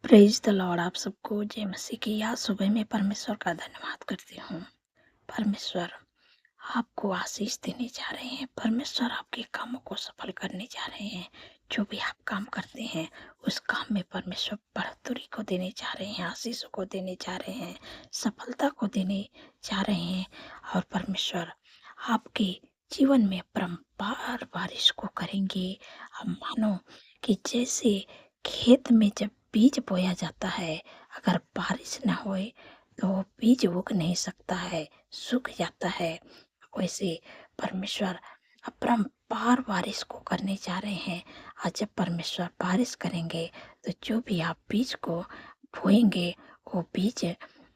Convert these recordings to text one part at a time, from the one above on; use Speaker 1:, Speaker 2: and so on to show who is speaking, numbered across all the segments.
Speaker 1: Praise the Lord. आप सबको जय मसीह की। आज सुबह में परमेश्वर का धन्यवाद करती हूँ। परमेश्वर आपको आशीष देने जा रहे हैं। परमेश्वर आपके कामों को सफल करने जा रहे हैं। जो भी आप काम करते हैं उस काम में परमेश्वर बढ़ोतरी को देने जा रहे हैं, आशीषों को देने जा रहे हैं, सफलता को देने जा रहे हैं। और परमेश्वर आपके जीवन में परम्पार बारिश को करेंगे। अब मानो कि जैसे खेत में जब बीज बोया जाता है, अगर बारिश न होए तो वो बीज उग नहीं सकता है, सूख जाता है। वैसे परमेश्वर अपरंपार बारिश को करने जा रहे हैं। और जब परमेश्वर बारिश करेंगे तो जो भी आप बीज को बोएंगे वो बीज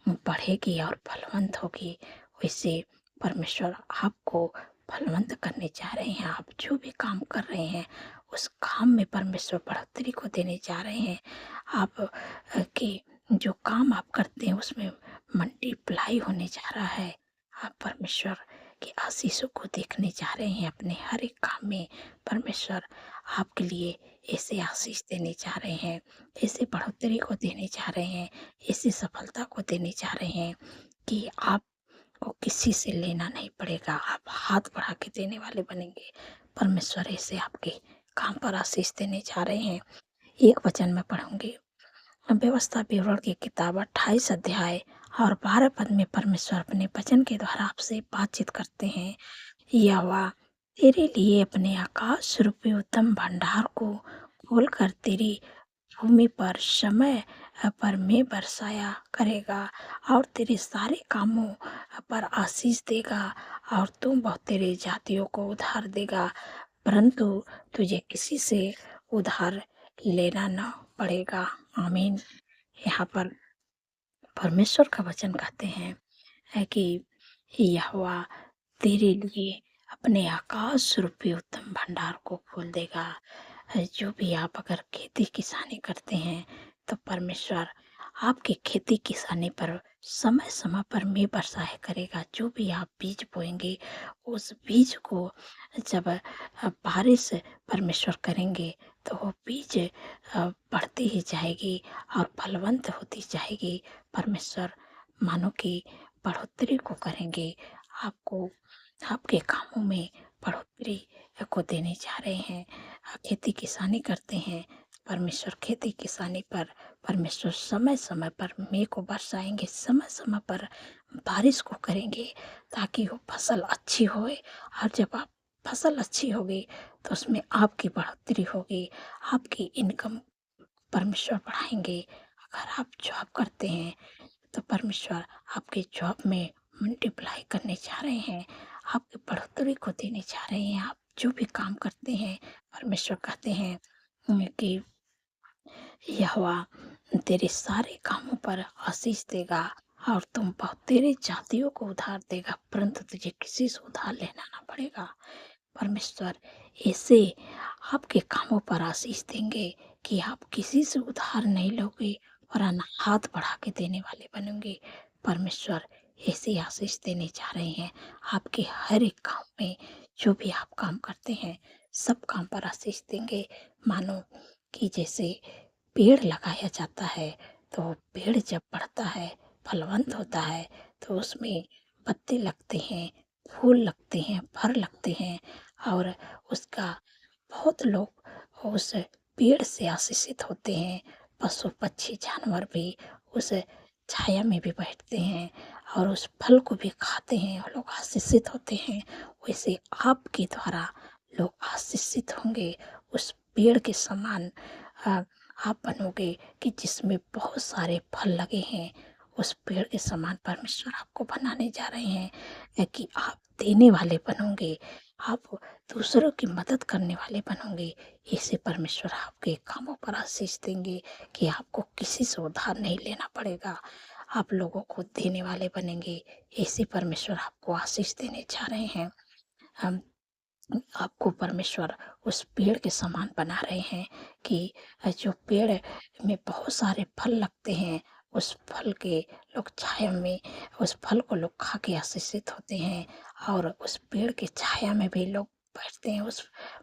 Speaker 1: बढ़ेगी और फलवंत होगी। वैसे परमेश्वर आपको फलवंत करने जा रहे हैं। आप जो भी काम कर रहे हैं उस काम में परमेश्वर बढ़ोतरी को देने जा रहे हैं। आप के जो काम आप करते हैं उसमें मल्टीप्लाई होने जा रहा है। आप परमेश्वर के आशीषों को देखने जा रहे हैं अपने हर एक काम में। परमेश्वर आपके लिए ऐसे आशीष देने जा रहे हैं, ऐसे बढ़ोतरी को देने जा रहे हैं, ऐसी सफलता को देने जा रहे हैं कि आपको किसी से लेना नहीं पड़ेगा। आप हाथ बढ़ा के देने वाले बनेंगे। परमेश्वर ऐसे आपके काम पर आशीष देने जा रहे हैं। एक वचन में पढ़ूंगी, व्यवस्था विवरण की किताब 28 अध्याय और 12 पद में परमेश्वर अपने वचन के द्वारा आपसे बातचीत करते हैं। यहोवा तेरे लिए अपने आकाश रूपी उत्तम भंडार को खोलकर तेरी भूमि पर समय पर में बरसाया करेगा और तेरे सारे कामों पर आशीष देगा। और तुम बहुत तेरे जातियों को उधार देगा, परंतु तुझे किसी से उधार लेना न पड़ेगा। आमीन। यहाँ पर परमेश्वर का वचन कहते हैं है कि यहोवा तेरे लिए अपने आकाश रूपी उत्तम भंडार को खोल देगा। जो भी आप अगर खेती किसानी करते हैं तो परमेश्वर आपकी खेती किसानी पर समय समय पर मेघ बरसाया करेगा। जो भी आप बीज बोएंगे उस बीज को जब बारिश परमेश्वर करेंगे तो वो बीज बढ़ती ही जाएगी और फलवंत होती जाएगी। परमेश्वर मानो कि बढ़ोतरी को करेंगे। आपको आपके कामों में बढ़ोतरी को देने जा रहे हैं। खेती किसानी करते हैं, परमेश्वर खेती किसानी पर परमेश्वर समय समय पर मेघ को बरसाएंगे, समय समय पर बारिश को करेंगे ताकि वो फसल अच्छी होए। और जब आप फसल अच्छी होगी तो उसमें आपकी बढ़ोतरी होगी, आपकी इनकम परमेश्वर बढ़ाएंगे। अगर आप जॉब करते हैं तो परमेश्वर आपके जॉब में मल्टीप्लाई करने जा रहे हैं, आपकी बढ़ोतरी को देने जा रहे हैं। आप जो भी काम करते हैं परमेश्वर कहते हैं कि यहोवा तेरे सारे कामों पर आशीष देगा और तुम बहुत तेरे जातियों को उधार देगा, परंतु तुझे किसी से उधार लेना ना पड़ेगा। परमेश्वर ऐसे आपके कामों पर आशीष देंगे कि आप किसी से उधार नहीं लोगे और हाथ बढ़ा के देने वाले बनोगे। परमेश्वर ऐसे आशीष देने जा रहे हैं आपके हर एक काम में। जो भी आप काम करते हैं सब काम पर आशीष देंगे। मानो कि जैसे पेड़ लगाया जाता है तो पेड़ जब बढ़ता है, फलवंत होता है तो उसमें पत्ते लगते हैं, फूल लगते हैं, फल लगते हैं और उसका बहुत लोग उस पेड़ से आशीषित होते हैं। पशु पक्षी जानवर भी उस छाया में भी बैठते हैं और उस फल को भी खाते हैं और लोग आशीषित होते हैं। वैसे आपके द्वारा लोग आशीषित होंगे। उस पेड़ के समान आप बनोगे कि जिसमें बहुत सारे फल लगे हैं। उस पेड़ के समान परमेश्वर आपको बनाने जा रहे हैं कि आप देने वाले बनोगे, आप दूसरों की मदद करने वाले बनोगे। ऐसे परमेश्वर आपके कामों पर आशीष देंगे कि आपको किसी से उधार नहीं लेना पड़ेगा। आप लोगों को देने वाले बनेंगे। ऐसे परमेश्वर आपको आशीष देने जा रहे हैं। हम आपको परमेश्वर उस पेड़ के समान बना रहे हैं कि जो पेड़ में बहुत सारे फल लगते हैं, उस फल के लोग छाया में उस फल को लोग खा के आशीषित होते हैं और उस पेड़ की छाया में भी लोग बैठते हैं। उस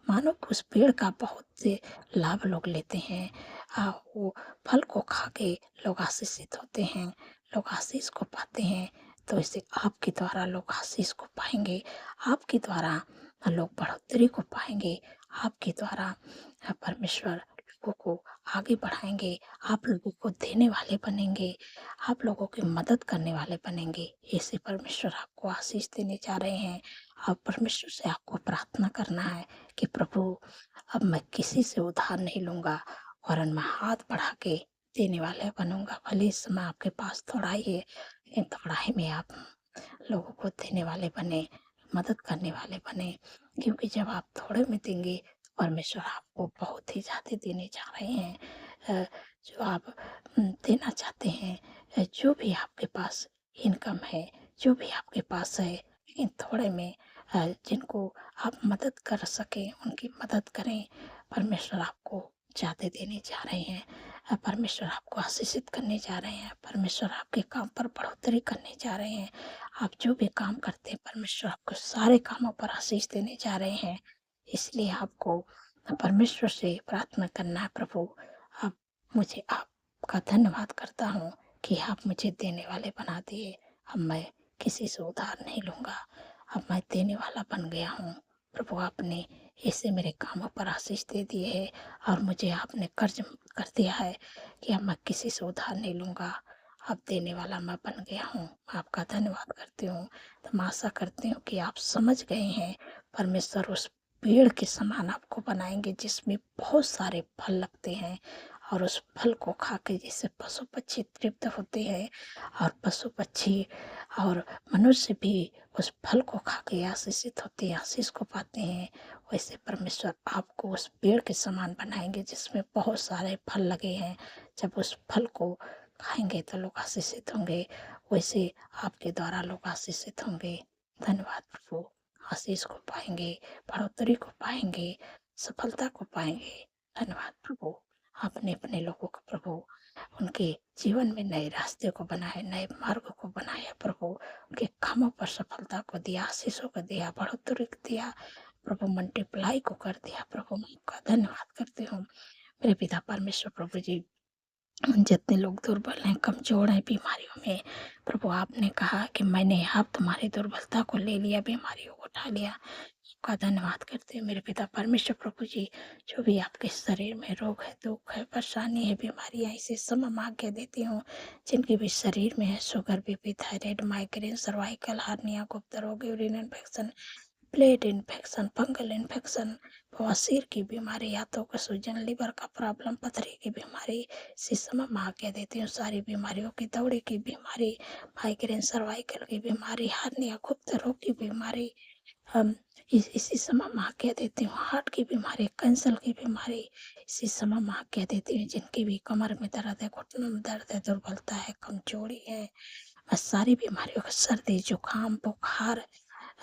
Speaker 1: मानो कि उस पेड़ का बहुत से लाभ लोग लेते हैं वो फल को खा के लोग आशीषित होते हैं, लोग आशीष को पाते हैं। तो इसे आपके द्वारा लोग आशीष को पाएँगे, आपके द्वारा लोग बढ़ोतरी को पाएँगे, आपके द्वारा परमेश्वर लोगों को आगे बढ़ाएँगे, आप लोगों को देने वाले बनेंगे, आप लोगों की मदद करने वाले बनेंगे। ऐसे परमेश्वर आपको आशीष देने जा रहे हैं। अब परमेश्वर से आपको प्रार्थना करना है कि प्रभु, अब मैं किसी से उधार नहीं लूँगा, वरन मैं हाथ बढ़ा के देने वाला बनूँगा। भले इस समय आपके पास थोड़ाई है, लेकिन थोड़ाई में आप लोगों को देने वाले बने, मदद करने वाले बने। क्योंकि जब आप थोड़े में देंगे, तो परमेश्वर आपको बहुत ही ज़्यादा देने जा रहे हैं। जो आप देना चाहते हैं, जो भी आपके पास इनकम है, जो भी आपके पास है, लेकिन थोड़े में जिनको आप मदद कर सकें, उनकी मदद करें। परमेश्वर आपको ज़्यादा देने जा रहे हैं। परमेश्वर आपको आशीषित करने जा रहे हैं। परमेश्वर आपके काम पर बढ़ोतरी करने जा रहे हैं। आप जो भी काम करते हैं, परमेश्वर आपको सारे कामों पर आशीष देने जा रहे हैं। इसलिए आपको परमेश्वर से प्रार्थना करना है, प्रभु, आप मुझे आपका धन्यवाद करता हूँ कि आप मुझे देने वाले बना दिए। अब मैं किसी से उधार नहीं लूँगा, अब मैं देने वाला बन गया हूँ। प्रभु, आपने ऐसे मेरे कामों पर आशीष दे दिए है और मुझे आपने कर्ज कर दिया है कि अब मैं किसी से उधार नहीं लूँगा, अब देने वाला मैं बन गया हूँ। मैं आपका धन्यवाद करती हूँ। तो मैं आशा करती हूँ कि आप समझ गए हैं। परमेश्वर उस पेड़ के समान आपको बनाएंगे जिसमें बहुत सारे फल लगते हैं, और उस फल को खा के जैसे पशु पक्षी तृप्त होते हैं, और पशु पक्षी और मनुष्य भी उस फल को खा के आशीषित होते हैं, आशीष को पाते हैं। वैसे परमेश्वर आपको उस पेड़ के समान बनाएंगे जिसमें बहुत सारे फल लगे हैं। जब उस फल को खाएंगे तो लोग आशीषित होंगे। वैसे आपके द्वारा लोग आशीषित होंगे। धन्यवाद प्रभु। आशीष को पाएंगे, बढ़ोतरी को पाएंगे, सफलता को पाएंगे। धन्यवाद प्रभु। आपने अपने लोगों को प्रभु उनके जीवन में नए रास्ते को बनाया, नए मार्ग को बनाया प्रभु। उनके कामों पर सफलता को दिया, आशीषों को दिया, बढ़ोतरी को दिया प्रभु, मल्टीप्लाई को कर दिया प्रभु। मैं आपका धन्यवाद करती हूँ मेरे पिता परमेश्वर। प्रभु जी, जितने लोग दुर्बल हैं, कमज़ोर हैं बीमारियों में, प्रभु आपने कहा कि मैंने आप तुम्हारी दुर्बलता को ले लिया, बीमारियों को उठा लिया। आपका धन्यवाद करते हैं मेरे पिता परमेश्वर। प्रभु जी, जो भी आपके शरीर में रोग है, दुख है, परेशानी है, बीमारियाँ, इसे सब मैं आज्ञा देती हूँ। जिनके भी शरीर में है, sugar, BP, thyroid, migraine, cervical hernia, गुप्त रोग, urine infection, plate infection, fungal infection, बवासीर की बीमारी, हाथों का सूजन, लिवर का प्रॉब्लम, पथरी की बीमारी, सिस्टम में आज्ञा देती हूँ। सारी बीमारियों की, दौरे की बीमारी, माइग्रेन, सर्वाइकल की बीमारी, हार्निया, गुप्त रोग की बीमारी, हम इसी समय में आज्ञा देती हूँ। हार्ट की बीमारी, कैंसर की बीमारी, इसी समय में आज्ञा देती हूँ। जिनकी भी कमर में दर्द है, घुटनों में दर्द है, दुर्बलता है, कमजोरी है, मैं सारी बीमारियों का, सर्दी, जुकाम, बुखार,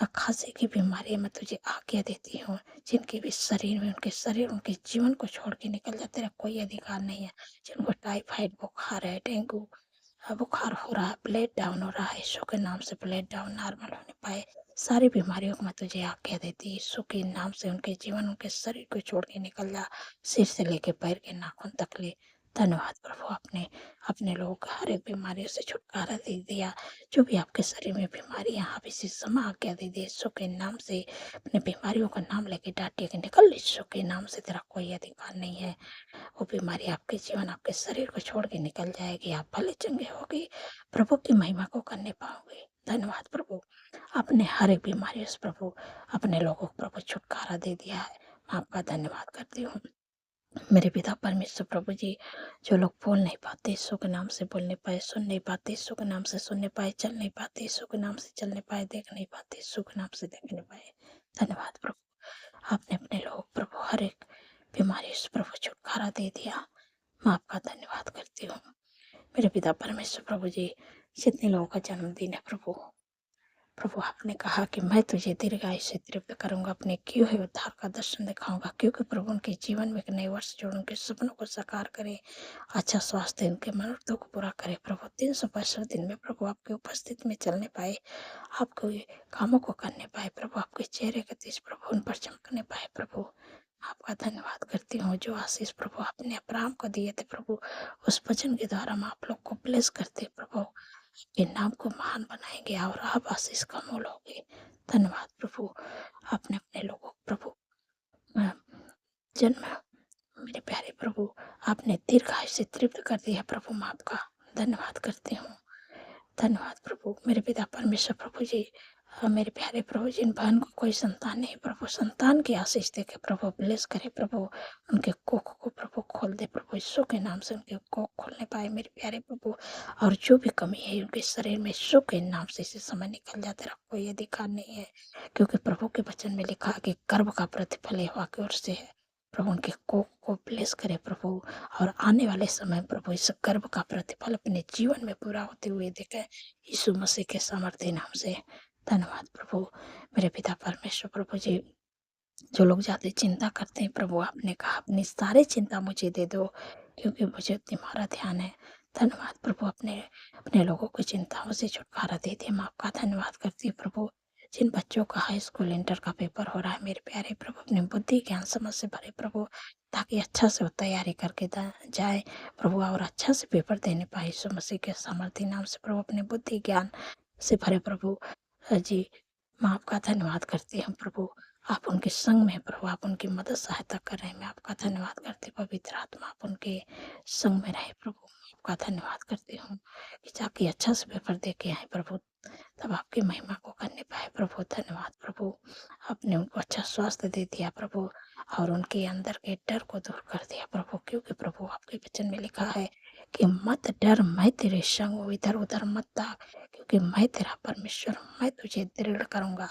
Speaker 1: खांसी की बीमारी, मैं तुझे आज्ञा देती हूँ। जिनके भी शरीर में, उनके शरीर, उनके जीवन को छोड़ के निकल जाते, तेरा कोई अधिकार नहीं है। जिनको टाइफाइड बुखार है, डेंगू बुखार हो रहा है, ब्लड डाउन हो रहा है, यीशु के नाम से ब्लड डाउन नॉर्मल होने पाए। सारी बीमारियों को मैं तुझे आज्ञा देती, यीशु के नाम से उनके जीवन, उनके शरीर को छोड़ के निकल जा, सिर से लेके पैर के नाखून तक ले। धन्यवाद प्रभु, आपने अपने लोगों को हर एक बीमारियों से छुटकारा दे दिया। जो भी आपके शरीर में बीमारियां, आप इसी समय आज्ञा दे दिए, यीशु के नाम से अपने बीमारियों का नाम लेके डांटिए कि निकल, यीशु के नाम से तेरा कोई अधिकार नहीं है। वो बीमारी आपके जीवन, आपके शरीर को छोड़ के निकल जाएगी। आप भले चंगे होगे, प्रभु की महिमा को करने पाओगे। धन्यवाद प्रभु, आपने हर एक बीमारी से प्रभु अपने लोगों को प्रभु छुटकारा दे दिया है। मैं आपका धन्यवाद करती हूँ मेरे पिता परमेश्वर। प्रभु जी, जो लोग बोल नहीं पाते, यीशु के नाम से बोल नहीं पाए, सुन नहीं पाते, यीशु के नाम से सुन नहीं पाए, चल नहीं पाते, यीशु के नाम से चल नहीं पाए, देख नहीं पाते, यीशु के नाम से देख नहीं पाए। धन्यवाद प्रभु, आपने अपने लोग प्रभु हर एक बीमारी से प्रभु छुटकारा दे दिया। मैं आपका धन्यवाद करती हूँ मेरे पिता परमेश्वर। प्रभु जी, जितने लोगों का जन्मदिन है प्रभु, प्रभु आपने कहा कि मैं तुझे दीर्घायु से तृप्त करूंगा, अपने किए हुए उद्धार का दर्शन दिखाऊंगा। क्योंकि प्रभु उनके जीवन में एक नए वर्ष जोड़, उनके सपनों को साकार करे, अच्छा स्वास्थ्य, उनके मनोरथों को पूरा करे प्रभु। 365 दिन में प्रभु आपकी उपस्थिति में चलने पाए, आपके कामों को करने पाए प्रभु, आपके चेहरे के तेज प्रभु उन पर चमकने पाए प्रभु। आपका धन्यवाद करती हूँ। जो आशीष प्रभु आपने अब्राहम को दिए थे प्रभु, उस वचन के द्वारा हम आप लोग को ब्लेस करते प्रभु, आपके नाम को महान बनाएंगे और आप आशीष का मूल होगे। धन्यवाद प्रभु। आपने अपने लोगों को प्रभु अ, जन्म मेरे प्यारे प्रभु, आपने दीर्घायु से तृप्त कर दिया प्रभु, मैं आपका धन्यवाद करती हूँ। धन्यवाद प्रभु। मेरे पिता परमेश्वर प्रभु जी, मेरे प्यारे प्रभु, जिन बहन को कोई संतान नहीं प्रभु, संतान की आशीष दे के प्रभु ब्लेस करे प्रभु, उनके कोख को प्रभु खोल दे प्रभु, यीशु के नाम से उनके कोख खोलने पाए मेरे प्यारे प्रभु। और जो भी कमी है उनके शरीर में, यीशु के नाम से इसे समय निकल जाते रहा, कोई अधिकार नहीं है, क्योंकि प्रभु के वचन में लिखा है कि गर्भ का प्रतिफल यहोवा की ओर से है। प्रभु उनके कोख को ब्लेस करे प्रभु, और आने वाले समय प्रभु इस गर्भ का प्रतिफल अपने जीवन में पूरा होते हुए देखे, यीशु मसीह के सामर्थ्य नाम से। धन्यवाद प्रभु। मेरे पिता परमेश्वर प्रभु जी, जो लोग ज़्यादा चिंता करते हैं प्रभु, आपने कहा अपनी सारी चिंता मुझे दे दो, क्योंकि मुझे तुम्हारा ध्यान है। धन्यवाद प्रभु। अपने अपने लोगों की चिंताओं से छुटकारा दे दिए, मैं आपका धन्यवाद करती हूँ प्रभु। जिन बच्चों का हाई स्कूल इंटर का पेपर हो रहा है मेरे प्यारे प्रभु, अपनी बुद्धि ज्ञान समझ से भरे प्रभु, ताकि अच्छा से वो तैयारी करके जाए प्रभु, और अच्छा से पेपर देने पाए यीशु मसीह के सामर्थ्य नाम से प्रभु। अपने बुद्धि ज्ञान से भरे प्रभु जी, मैं आपका धन्यवाद करती हूँ प्रभु। आप उनके संग में प्रभु, आप उनकी मदद सहायता कर रहे हैं, मैं आपका धन्यवाद करती हूँ। पवित्र आत्मा आप उनके संग में रहे प्रभु, मैं आपका धन्यवाद करती हूँ कि जाके अच्छा से पेपर दे के आए प्रभु, तब आपकी महिमा को करने पाए प्रभु। धन्यवाद प्रभु। आपने उनको अच्छा स्वास्थ्य दे दिया प्रभु, और उनके अंदर के डर को दूर कर दिया प्रभु, क्योंकि प्रभु आपके वचन में लिखा है कि मत डर, मैं तेरे संग हूँ, इधर उधर मत ताक, क्योंकि मैं तेरा परमेश्वर हूँ। मैं तुझे दृढ़ करूँगा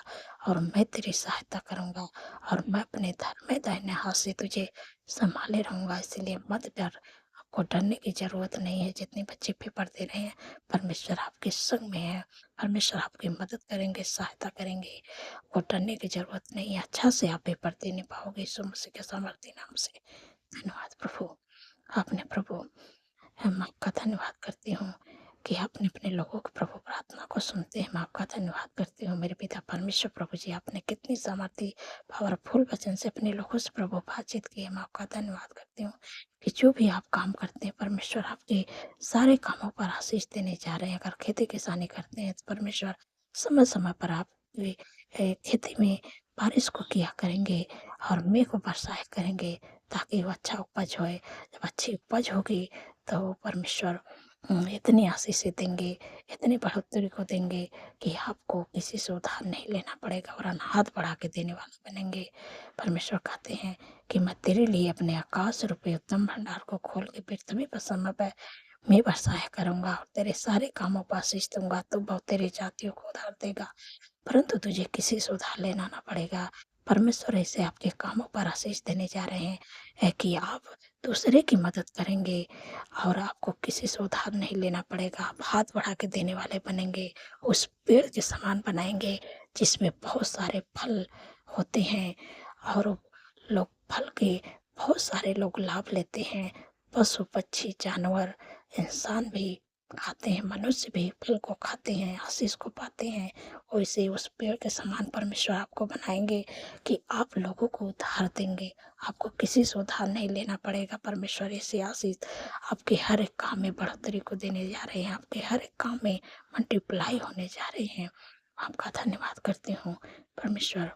Speaker 1: और मैं तेरी सहायता करूँगा, और मैं अपने धर्म में दाहिने हाथ से तुझे संभाले रहूँगा। इसलिए मत डर, आपको डरने की जरूरत नहीं है। जितने बच्चे पेपर दे रहे हैं, परमेश्वर आपके संग में है, परमेश्वर आपकी मदद करेंगे, सहायता करेंगे, आपको डरने की जरूरत नहीं है। अच्छा से आप पेपर देने पाओगे यीशु मसीह के सामर्थ्य नाम से। धन्यवाद प्रभु। आपने प्रभु, मैं आपका धन्यवाद करती हूँ कि आपने अपने लोगों को प्रभु प्रार्थना को सुनते हैं। मैं आपका धन्यवाद करती हूँ मेरे पिता परमेश्वर प्रभु जी, आपने कितनी सामर्थ्य पावरफुल वचन से अपने लोगों से प्रभु बातचीत की है। मैं आपका धन्यवाद करती हूँ कि जो भी आप काम करते हैं परमेश्वर, आपके सारे कामों पर आशीष देने जा रहे हैं। अगर खेती किसानी करते हैं तो परमेश्वर समय समय पर आप खेती में बारिश को किया करेंगे और मेघ को बरसाया करेंगे, ताकि वो अच्छा उपज होए। जब अच्छी उपज होगी तो परमेश्वर इतनी आशीषें देंगे, इतनी बढ़ोतरी को देंगे कि आपको किसी से उधार नहीं लेना पड़ेगा, और हाथ बढ़ा के देने वाले बनेंगे। परमेश्वर कहते हैं कि मैं तेरे लिए अपने आकाश रूपी उत्तम भंडार को खोल के पृथ्वी पर समय पर मैं बरसाया करूंगा, और तेरे सारे कामों पर आशीष दूंगा। तो बहुत तेरी जातियों को उधार देगा, परंतु तुझे किसी से उधार लेना ना पड़ेगा। परमेश्वर ऐसे आपके कामों पर आशीष देने जा रहे हैं है कि आप दूसरे की मदद करेंगे, और आपको किसी से उधार नहीं लेना पड़ेगा। आप हाथ बढ़ा के देने वाले बनेंगे, उस पेड़ के समान बनाएंगे जिसमें बहुत सारे फल होते हैं, और लोग फल के बहुत सारे लोग लाभ लेते हैं। पशु पक्षी जानवर इंसान भी खाते हैं, मनुष्य भी फल को खाते हैं, आशीष को पाते हैं। वैसे उस पेड़ के समान परमेश्वर आपको बनाएंगे कि आप लोगों को उधार देंगे, आपको किसी से उधार नहीं लेना पड़ेगा। परमेश्वर ऐसी आशीष आपके हर एक काम में बढ़ोतरी को देने जा रहे हैं, आपके हर एक काम में मल्टीप्लाई होने जा रहे हैं। आपका धन्यवाद करती हूँ परमेश्वर।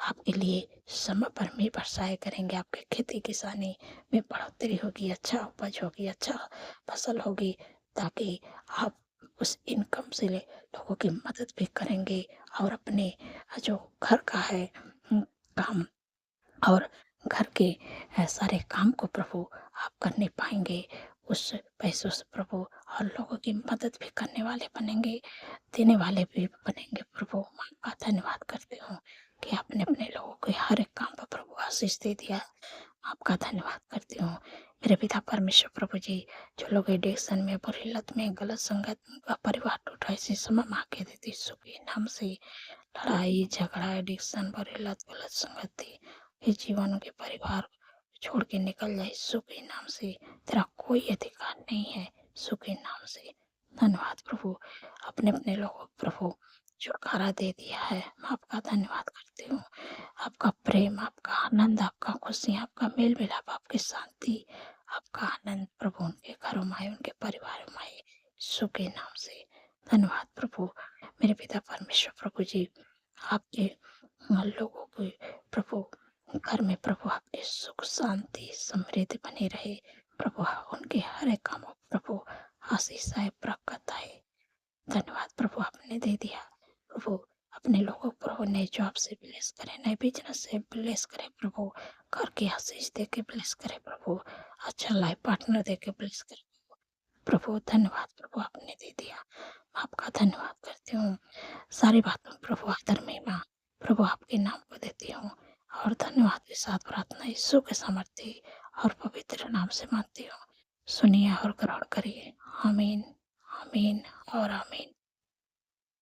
Speaker 1: आपके लिए समय पर भी बरसाए करेंगे, आपके खेती किसानी में बढ़ोतरी होगी, अच्छा उपज होगी, अच्छा फसल होगी, ताकि आप उस इनकम से लोगों की मदद भी करेंगे, और अपने जो घर का है काम, और घर के सारे काम को प्रभु आप करने पाएंगे। उस पैसों से प्रभु और लोगों की मदद भी करने वाले बनेंगे, देने वाले भी बनेंगे प्रभु। मैं आपका धन्यवाद करती हूँ कि आपने अपने लोगों के हर एक काम पर प्रभु आशीष दे दिया। आपका धन्यवाद करती हूँ मेरे पिता परमेश्वर प्रभु जी। जो लोग एडिक्शन में, बुरी लत में, गलत संगत में उनका परिवार टूट रहा है, इसी समय माँ के देती सुखी नाम से। लड़ाई झगड़ा, एडिक्शन, बुरी लत, गलत संगति, ये जीवन के परिवार छोड़ के निकल जाए यीशु के नाम से। तेरा कोई अधिकार नहीं है यीशु के नाम से। धन्यवाद प्रभु। अपने अपने लोगों प्रभु छुटकारा दे दिया है। मैं आपका धन्यवाद करती हूँ। आपका प्रेम, आपका आनंद, आपका खुशियाँ, आपका मेल-मिलाप, आपकी शांति, आपका आनंद प्रभु उनके घरों में आए, उनके परिवारों में आए, यीशु के नाम से। धन्यवाद प्रभु। मेरे पिता परमेश्वर प्रभु जी, आपके लोगों के प्रभु घर में प्रभु आपकी सुख, शांति, समृद्धि बनी रहे। प्रभु उनके हर एक कामों प्रभु आशीष आए, बरकत आए। धन्यवाद प्रभु, आपने दे दिया। प्रभु अपने लोगों को प्रभु नए जॉब से ब्लेस करें, नए बिजनेस से ब्लेस करें प्रभु, घर की आशीष दे के ब्लेस करें प्रभु, अच्छा लाइफ पार्टनर दे के ब्लेस करें प्रभु। धन्यवाद प्रभु, आपने दे दिया। मैं आपका धन्यवाद करती हूँ। सारी बातों में प्रभु आदर महिमा प्रभु आपके नाम को देती हूँ, और धन्यवाद के साथ प्रार्थना यीशु के सामर्थ्य और पवित्र नाम से मानती हूँ। सुनिए और ग्रहण करिए। आमीन, आमीन और आमीन।